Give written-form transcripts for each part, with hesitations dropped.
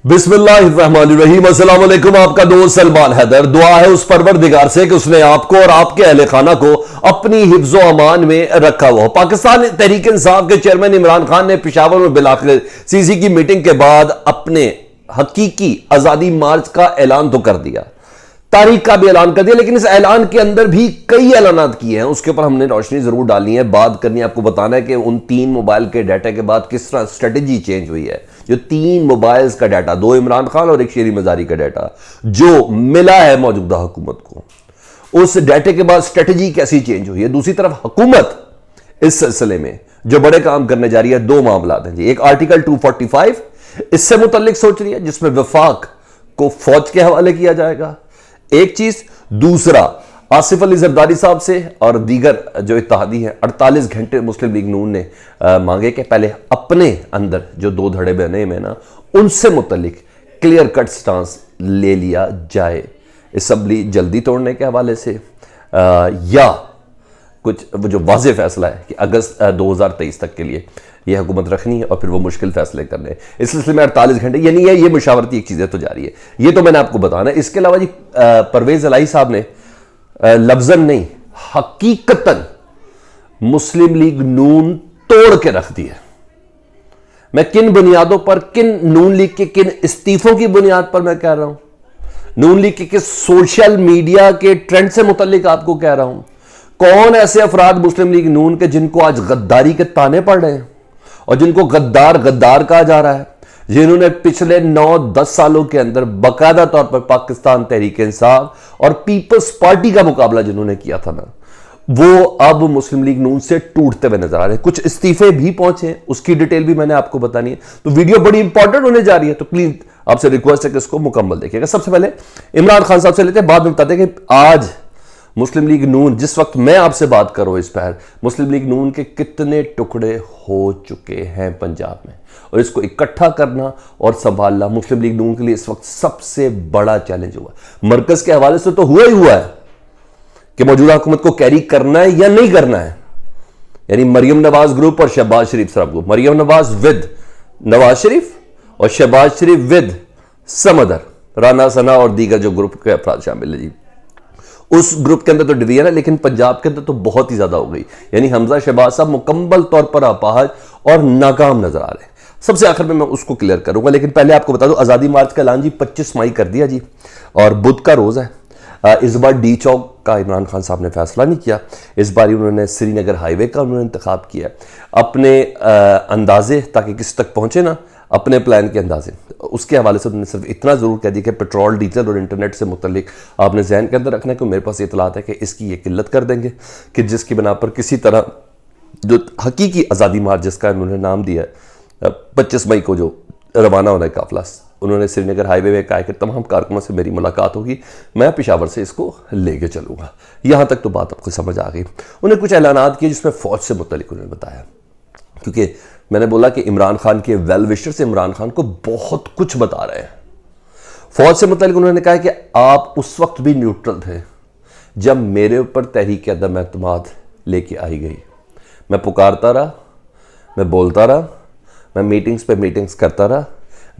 बिस्मिल्लाहिर्रहमानिर्रहीम। अस्सलाम वालेकुम। आपका दोस्त सलमान हैदर। दुआ है उस परवरदिगार से कि उसने आपको और आपके अहले खाना को अपनी हिफ्ज़ो अमान में रखा हुआ। पाकिस्तान तहरीक इंसाफ के चेयरमैन इमरान खान ने पेशावर में बिलाखिर सीसी की मीटिंग के बाद अपने हकीकी आजादी मार्च का ऐलान तो कर दिया, तारीख का भी ऐलान कर दिया, लेकिन इस ऐलान के अंदर भी कई ऐलानात किए हैं। उसके ऊपर हमने रोशनी जरूर डालनी है, बात करनी है, आपको बताना है कि उन 3 मोबाइल के डाटा के बाद किस तरह स्ट्रेटेजी चेंज हुई है। जो 3 मोबाइल्स का डाटा, 2 इमरान खान और 1 शेरी मजारी का डाटा जो मिला है मौजूदा हुकूमत को, उस डाटे के बाद स्ट्रेटेजी कैसी चेंज हुई है। दूसरी तरफ हुकूमत इस सिलसिले में जो बड़े काम करने जा रही है, 2 मामला हैं जी। एक आर्टिकल 245 इससे मुतल्लिक सोच रही है, जिसमें वफाक को फौज के हवाले किया जाएगा, एक चीज। दूसरा, आसिफ अली जरदारी साहब से और दीगर जो इत्तेहादी हैं 48 घंटे मुस्लिम लीग नून ने मांगे कि पहले अपने अंदर जो 2 धड़े बने में ना, उनसे मुतल्लिक क्लियर कट स्टांस ले लिया जाए, असम्बली जल्दी तोड़ने के हवाले से या कुछ वो जो वाज़ेह फैसला है कि अगस्त 2023 तक के लिए यह हुकूमत रखनी है और फिर वो मुश्किल फैसले करने हैं। इस सिलसिले में 48 घंटे यानी ये मुशावरती एक चीज़ें तो जारी है, ये तो मैंने आपको बताना है। इसके अलावा जी परवेज इलाही साहब ने लफ्जन नहीं हकीकतन मुस्लिम लीग नून तोड़ के रख दी है। मैं किन बुनियादों पर, किन नून लीग के किन इस्तीफों की बुनियाद पर मैं कह रहा हूं, नून लीग के किस सोशल मीडिया के ट्रेंड से मुतल्लिक आपको कह रहा हूं। कौन ऐसे अफराद मुस्लिम लीग नून के जिनको आज गद्दारी के ताने पड़ रहे हैं और जिनको गद्दार गद्दार कहा जा रहा है, जिन्होंने पिछले 9-10 सालों के अंदर बाकायदा तौर पर पाकिस्तान तहरीक इंसाफ और पीपल्स पार्टी का मुकाबला जिन्होंने किया था ना, वो अब मुस्लिम लीग नून से टूटते हुए नजर आ रहे हैं। कुछ इस्तीफे भी पहुंचे, उसकी डिटेल भी मैंने आपको बतानी है, तो वीडियो बड़ी इंपॉर्टेंट होने जा रही है, तो प्लीज आपसे रिक्वेस्ट है कि इसको मुकम्मल देखिएगा। सबसे पहले इमरान खान साहब से लेते हैं, बाद में बताते हैं कि आज मुस्लिम लीग नून, जिस वक्त मैं आपसे बात कर रहा हूं इस पर, मुस्लिम लीग नून के कितने टुकड़े हो चुके हैं पंजाब में, और इसको इकट्ठा करना और संभालना मुस्लिम लीग नून के लिए इस वक्त सबसे बड़ा चैलेंज हुआ। मरकज के हवाले से तो हुआ ही हुआ है कि मौजूदा हुकूमत को कैरी करना है या नहीं करना है, यानी मरियम नवाज ग्रुप और शहबाज शरीफ साहब ग्रुप, मरियम नवाज विद नवाज शरीफ और शहबाज शरीफ विद समदर, राना सना और दीगर जो ग्रुप के अफराद शामिल है जी। उस ग्रुप के अंदर तो डिवीजन है, लेकिन पंजाब के अंदर तो बहुत ही ज्यादा हो गई, यानी हमजा शहबाज साहब मुकम्मल तौर पर अपाहज और नाकाम नजर आ रहे हैं। सबसे आखिर में मैं उसको क्लियर करूंगा, लेकिन पहले आपको बता दूं आजादी मार्च का ऐलान जी 25 मई कर दिया जी, और बुध का रोज है। इस बार डी चौक का इमरान खान साहब ने फैसला नहीं किया, इस बार उन्होंने श्रीनगर हाईवे का उन्होंने इंतखाब किया अपने अंदाजे, ताकि किस तक पहुंचे ना, अपने प्लान के अंदाजे। उसके हवाले से उन्होंने सिर्फ इतना जरूर कह दिया कि पेट्रोल, डीजल और इंटरनेट से मुतल्लिक आपने जहन के अंदर रखना है कि मेरे पास इतलात है कि इसकी ये किल्लत कर देंगे, कि जिसकी बना पर किसी तरह जो हकीकी आज़ादी मार्च जिसका उन्होंने नाम दिया है 25 मई को जो रवाना होना है काफिला, उन्होंने श्रीनगर हाईवे में कहा कि तमाम कारकुनों से मेरी मुलाकात होगी, मैं पेशावर से इसको लेके चलूंगा। यहाँ तक तो बात आपको समझ आ गई। उन्हें कुछ ऐलानात किए जिसमें फौज से मुतल्लिक उन्होंने बताया, क्योंकि मैंने बोला कि इमरान खान के वेल विशर्स इमरान खान को बहुत कुछ बता रहे हैं। फौज से मुतल्लिक उन्होंने कहा कि आप उस वक्त भी न्यूट्रल थे जब मेरे ऊपर तहरीक अदम एतमाद लेके आई गई। मैं पुकारता रहा, मैं बोलता रहा, मैं मीटिंग्स पे मीटिंग्स करता रहा,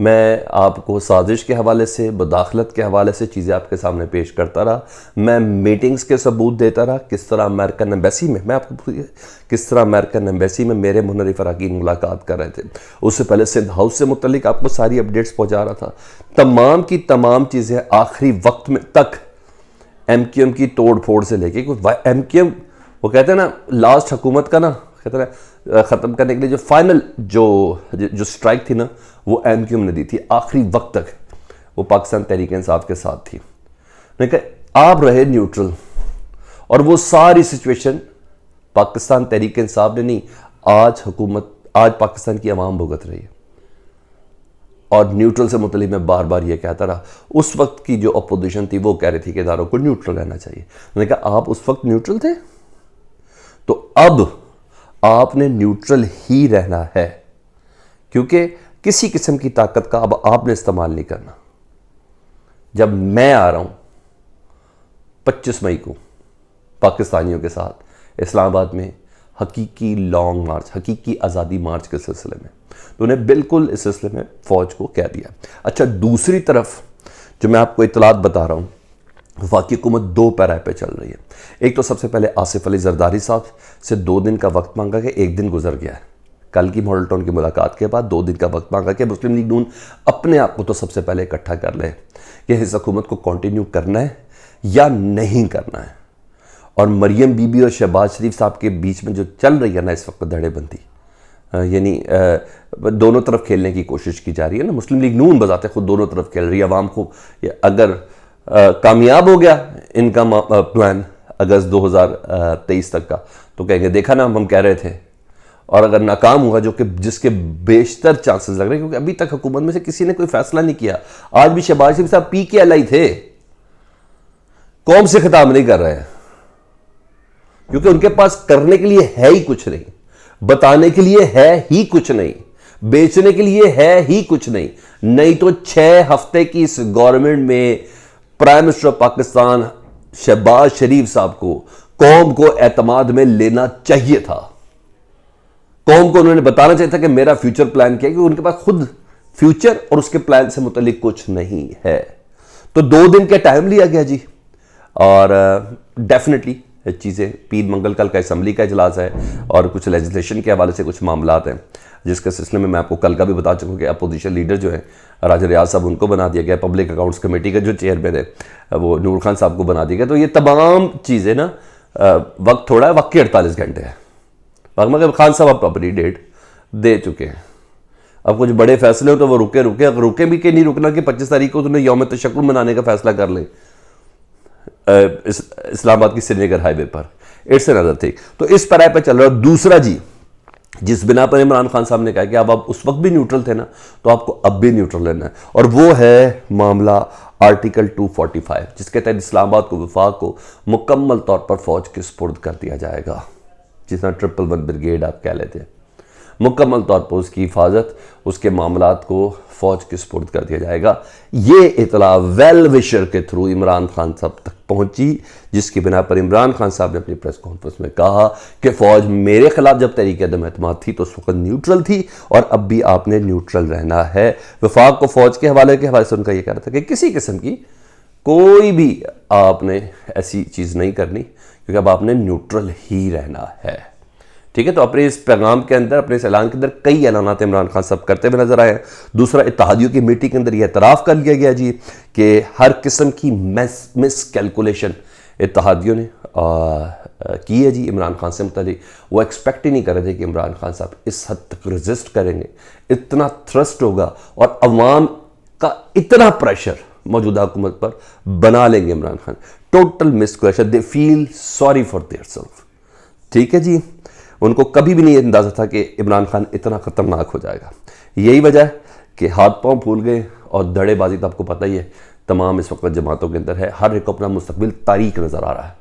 मैं आपको साजिश के हवाले से, मुदाखलत के हवाले से चीज़ें आपके सामने पेश करता रहा, मैं मीटिंग्स के सबूत देता रहा, किस तरह अमेरिकन एम्बेसी में, मैं आपको किस तरह अमेरिकन एम्बेसी में मेरे मुनरिफ अरकान मुलाकात कर रहे थे, उससे पहले सिंध हाउस से मुतल्लिक आपको सारी अपडेट्स पहुँचा रहा था। तमाम की तमाम चीज़ें आखिरी वक्त में तक MQM की तोड़ फोड़ से लेके, MQM वो कहते हैं ना लास्ट हुकूमत का ना, कहते हैं ख़त्म करने के लिए जो फाइनल जो स्ट्राइक थी ना, वो MQM ने दी थी। आखिरी वक्त तक वो पाकिस्तान तहरीक इंसाफ के साथ थी। मैंने कहा आप रहे न्यूट्रल, और वो सारी सिचुएशन पाकिस्तान तहरीक इंसाफ ने नहीं, आज हुकूमत, आज पाकिस्तान की आवाम भुगत रही है। और न्यूट्रल से मुतल्लिक मैं बार बार ये कहता रहा, उस वक्त की जो अपोजिशन थी वो कह रही थी कि इदारों को न्यूट्रल रहना चाहिए। मैंने कहा आप उस वक्त न्यूट्रल थे, तो अब आपने न्यूट्रल ही रहना है, क्योंकि किसी किस्म की ताकत का अब आपने इस्तेमाल नहीं करना। जब मैं आ रहा हूं 25 मई को पाकिस्तानियों के साथ इस्लामाबाद में हकीकी लॉन्ग मार्च, हकीकी आज़ादी मार्च के सिलसिले में। तो उन्हें बिल्कुल इस सिलसिले में फ़ौज को कह दिया। अच्छा, दूसरी तरफ जो मैं आपको इतलात बता रहा हूँ, वफाकी हुकूमत दो पैराए पे चल रही है। एक तो सबसे पहले आसिफ अली जरदारी साहब से 2 दिन का वक्त मांगा गया, 1 दिन गुजर गया है। कल की मॉडल टाउन की मुलाकात के बाद 2 दिन का वक्त मांगा कि मुस्लिम लीग नून अपने आप को तो सबसे पहले इकट्ठा कर ले कि इस हुकूमत को कंटिन्यू करना है या नहीं करना है। और मरियम बीबी और शहबाज शरीफ साहब के बीच में जो चल रही है ना इस वक्त धड़ेबंदी, यानी दोनों तरफ खेलने की कोशिश की जा रही है ना। मुस्लिम लीग नून बजाते खुद दोनों तरफ खेल रही है। अवाम को अगर कामयाब हो गया इनका प्लान अगस्त 2023 तक का, तो कहेंगे देखा ना हम कह रहे थे। और अगर नाकाम हुआ, जो कि जिसके बेशतर चांसेस लग रहे हैं, क्योंकि अभी तक हुकूमत में से किसी ने कोई फैसला नहीं किया। आज भी शहबाज शरीफ साहब PKLI थे, कौम से खिताब नहीं कर रहे हैं, क्योंकि उनके पास करने के लिए है ही कुछ नहीं, बताने के लिए है ही कुछ नहीं, बेचने के लिए है ही कुछ नहीं। नहीं तो 6 हफ्ते की इस गवर्नमेंट में prime minister of Pakistan Shehbaz Sharif साहब को कौम को एतमाद में लेना चाहिए था। कौम को उन्होंने बताना चाहिए था कि मेरा फ्यूचर प्लान क्या है, क्योंकि उनके पास खुद फ्यूचर और उसके प्लान से मुतालिक कुछ नहीं है। तो 2 दिन का टाइम लिया गया जी। और डेफिनेटली चीज़ें, पीर मंगल कल का असम्बली का इजलास है और कुछ लेजिस्लेशन के हवाले से कुछ मामलात हैं, जिसके सिलसिले में मैं आपको कल का भी बता चुका हूँ कि अपोजिशन लीडर जो है राजा रियाज साहब, उनको बना दिया गया। पब्लिक अकाउंट्स कमेटी का जो चेयरमैन है वो नूर खान साहब को बना दिया गया। तो ये तमाम चीज़ें ना, वक्त थोड़ा है, वक्त के 48 घंटे है। मगर खान साहब अब अपनी डेट दे चुके हैं। अब कुछ बड़े फैसले हो तो वो रुके, अगर रुके भी कि नहीं रुकना कि 25 तारीख को तुमने यौम तशक्कुर मनाने का फैसला कर ले इस्लामाबाद की श्रीनगर हाईवे पर। It's another thing. तो इस पैराए पर चल रहा है। दूसरा जी, जिस बिना पर इमरान खान साहब ने कहा कि अब आप उस वक्त भी न्यूट्रल थे ना, तो आपको अब भी न्यूट्रल रहना है, और वो है मामला आर्टिकल 245, जिसके तहत इस्लामाबाद को, वफाक को मुकम्मल तौर पर फौज के सुपुर्द कर दिया जाएगा। जितना 111 ब्रिगेड आप कह लेते हैं, मुकम्मल तौर पर उसकी हिफाजत, उसके मामलात को फौज के सुपुर्द कर दिया जाएगा। ये इतला वेल विशर के थ्रू इमरान खान साहब तक पहुंची, जिसकी बिना पर इमरान खान साहब ने अपनी प्रेस कॉन्फ्रेंस में कहा कि फौज मेरे खिलाफ जब तहरीक अदम एतमाद थी तो उस वक्त न्यूट्रल थी, और अब भी आपने न्यूट्रल रहना है। वफाक को फौज के हवाले से उनका यह कहना था कि किसी किस्म की कोई भी आपने ऐसी चीज़ नहीं करनी, क्योंकि अब आपने न्यूट्रल ही रहना है। ठीक है। तो अपने इस पैगाम के अंदर, अपने इस ऐलान के अंदर कई ऐलानात इमरान खान साहब करते हुए नजर आए। दूसरा, इत्तेहादियों की मीटिंग के अंदर यह एतराफ़ कर लिया गया जी कि हर किस्म की मिस कैलकुलेशन इत्तेहादियों ने की है जी इमरान खान से मुतालिक। वो एक्सपेक्ट ही नहीं कर रहे थे कि इमरान खान साहब इस हद तक रेजिस्ट करेंगे, इतना थ्रस्ट होगा और अवाम का इतना प्रेशर मौजूदा हुकूमत पर बना लेंगे Imran Khan. Total misquotation, they feel sorry for their self. ठीक है जी। उनको कभी भी नहीं अंदाजा था कि इमरान खान इतना खतरनाक हो जाएगा। यही वजह है कि हाथ पांव फूल गए, और धड़ेबाजी तो आपको पता ही है तमाम इस वक्त जमातों के अंदर है। हर एक को अपना मुस्तकबिल तारीक नजर आ रहा है,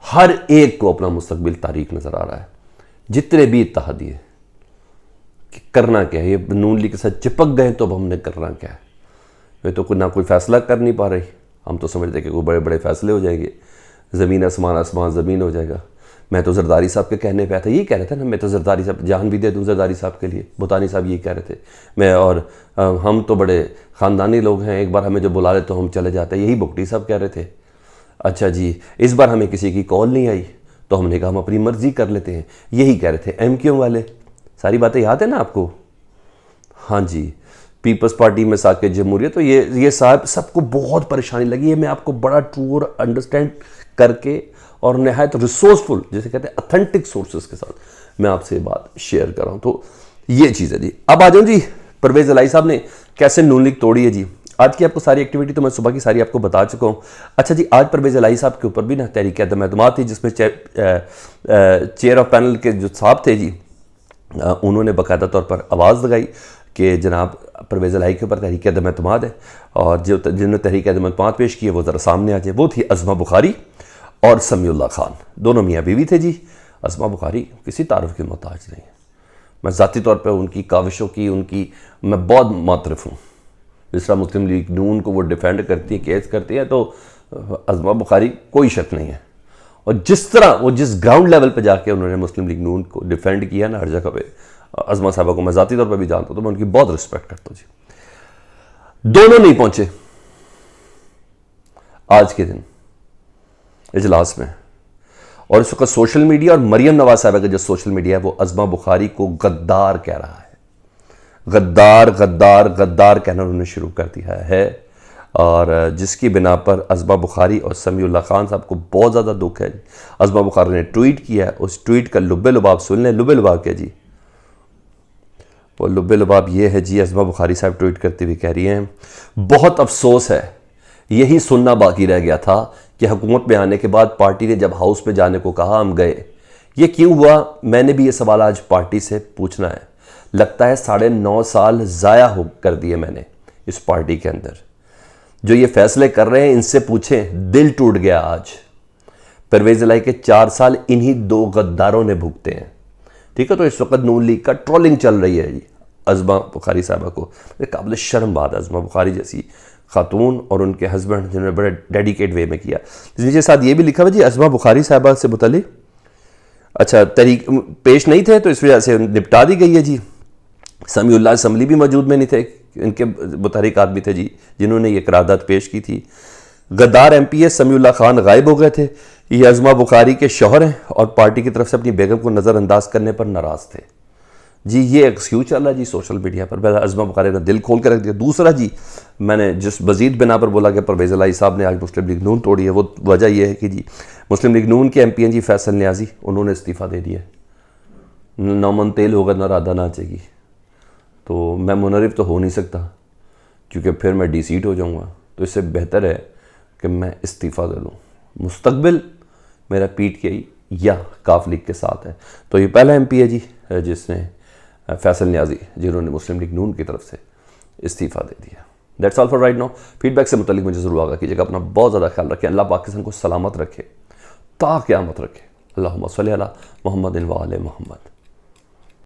हर एक को अपना मुस्तकबिल तारीक नजर आ रहा है। जितने भी इत्तेहादी है कि करना क्या है, ये नून लीग के साथ चिपक गए तो अब हमने करना क्या है। वे तो ना कोई फैसला कर नहीं पा रही। हम तो समझते कि कोई बड़े बड़े फैसले हो जाएंगे, ज़मीन आसमान, आसमान ज़मीन हो जाएगा। मैं तो जरदारी साहब के कहने पे आया था, यही कह रहे थे ना, मैं तो जरदारी साहब जान भी दे दूं जरदारी साहब के लिए। बुतानी साहब यही कह रहे थे, मैं और हम तो बड़े ख़ानदानी लोग हैं, एक बार हमें जो बुला ले तो हम चले जाते हैं। यही बुगटी साहब कह रहे थे। अच्छा जी, इस बार हमें किसी की कॉल नहीं आई तो हमने कहा हम अपनी मर्जी कर लेते हैं। यही कह रहे थे MQ वाले। सारी बातें याद है ना आपको? हाँ जी। पीपल्स पार्टी में साके जमहूरियत, तो ये साहब सबको बहुत परेशानी लगी है। मैं आपको बड़ा ट्रू और अंडरस्टैंड करके और नहायत रिसोर्सफुल, जैसे कहते हैं अथेंटिक सोर्सेज के साथ मैं आपसे बात शेयर कर रहा हूँ। तो ये चीज़ है जी। अब आ जाऊँ जी, परवेज़ इलाही साहब ने कैसे नून लीग तोड़ी है जी। आज की आपको सारी एक्टिविटी तो मैं सुबह की सारी आपको बता चुका हूँ। अच्छा जी, आज परवेज़ इलाही साहब के ऊपर भी ना तहरीक अदम एतमाद थी, जिसमें चेयर ऑफ पैनल के जो साहब थे जी, उन्होंने बाकायदा तौर पर आवाज़ लगाई कि जनाब परवेज़ इलाही के ऊपर तहरीक अदम एतमाद है, और जिन्होंने तहरीक अदम एतमाद पेश किए वो ज़रा सामने आ जाए। वो थी अज़मा बुखारी और समीउल्लाह खान, दोनों मियाँ बीवी थे जी। अज़मा बुखारी किसी तारुफ की मोहताज नहीं है। मैं ज़ाती तौर पर उनकी काविशों की, उनकी मैं बहुत मातरफ हूँ। जिस तरह मुस्लिम लीग नून को वो डिफेंड करती है, केस करती है, तो अज़मा बुखारी कोई शक नहीं है। और जिस तरह वो जिस ग्राउंड लेवल पे जाके उन्होंने मुस्लिम लीग नून को डिफेंड किया ना हर जगह पे, अज़मा साहबा को मैं ज़ाती तौर पर भी जानता हूँ, तो मैं उनकी बहुत रिस्पेक्ट करता हूँ जी। दोनों नहीं पहुंचे आज के दिन इजलास में, और इस वक्त सोशल मीडिया और मरियम नवाज साहबा का जो सोशल मीडिया है वो अज़मा बुखारी को गद्दार कह रहा है। गद्दार गद्दार गद्दार कहना उन्होंने शुरू कर दिया है, और जिसकी बिना पर अज़मा बुखारी और समीउल्लाह खान साहब को बहुत ज़्यादा दुख है। अज़मा बुखारी ने ट्वीट किया है, उस ट्वीट का लुब्बे लुबाब सुन लें। लुब्बे लुबाब क्या जी? वो लुब्बे लुबाब ये है जी, अज़मा बुखारी साहब ट्वीट करते हुए कह रही हैं, बहुत अफसोस है, यही सुनना बाकी रह गया था कि हुकूमत में आने के बाद पार्टी ने जब हाउस में जाने को कहा हम गए। ये क्यों हुआ? मैंने भी ये सवाल आज पार्टी से पूछना है। लगता है 9.5 साल ज़ाया हो कर दिए मैंने इस पार्टी के अंदर। जो ये फैसले कर रहे हैं इनसे पूछें, दिल टूट गया आज। परवेज़ इलाही के 4 साल इन्हीं 2 गद्दारों ने भुगते हैं। ठीक है, तो इस वक्त नून लीग का ट्रोलिंग चल रही है जी अज़मा बुखारी साहबा को। काबिल शर्म बात है, अज़मा बुखारी जैसी खातून और उनके हस्बैंड जिन्होंने बड़े डेडिकेट वे में किया। नीचे साथ ये भी लिखा हुआ जी, अज़मा बुखारी साहबा से मुतालिक अच्छा तरीक पेश नहीं थे तो इस वजह से निपटा दी गई है जी। समीउल्लाह असम्बली भी मौजूद में नहीं थे, इनके मुतहरिक आदमी थे जी जिन्होंने ये करारदाद पेश की थी। गद्दार एमपीए समीउल्लाह खान गायब हो गए थे। ये अज़मा बुखारी के शौहर हैं और पार्टी की तरफ से अपनी बेगम को नज़रअंदाज करने पर नाराज़ थे जी। ये एक्सक्यूज चल रहा है जी सोशल मीडिया पर। पहले अज़मा बुखारी ने दिल खोल कर रख दिया। दूसरा जी, मैंने जिस मजीद बिना पर बोला कि परवेज़ इलाही साहब ने आज मुस्लिम लीग नून तोड़ी है, वो वजह यह है कि जी मुस्लिम लीग नून के एमपी हैं जी फैसल न्याजी, उन्होंने इस्तीफ़ा दे दिया। ना मन तेल होगा ना राधा नाचेगी, तो मैं मुनरिफ तो हो नहीं सकता क्योंकि फिर मैं डिसीट हो जाऊँगा। तो इससे बेहतर है कि मैं इस्तीफ़ा दे दूँ। मुस्तकबिल मेरा PTI या काफ लीग के साथ है। तो ये पहला एमपी है जी जिसने फैसल न्याजी जिन्होंने मुस्लिम लीग नून की तरफ से इस्तीफ़ा दे दिया। That's all for right now. Feedback से मुतालिक मुझे ज़रूर आगाह कीजिएगा। अपना बहुत ज़्यादा ख्याल रखें। अल्लाह पाकिस्तान को सलामत रखे, ता क़यामत रखे। अल्लाहुम्मा सल्ली अला मुहम्मद व आले मुहम्मद।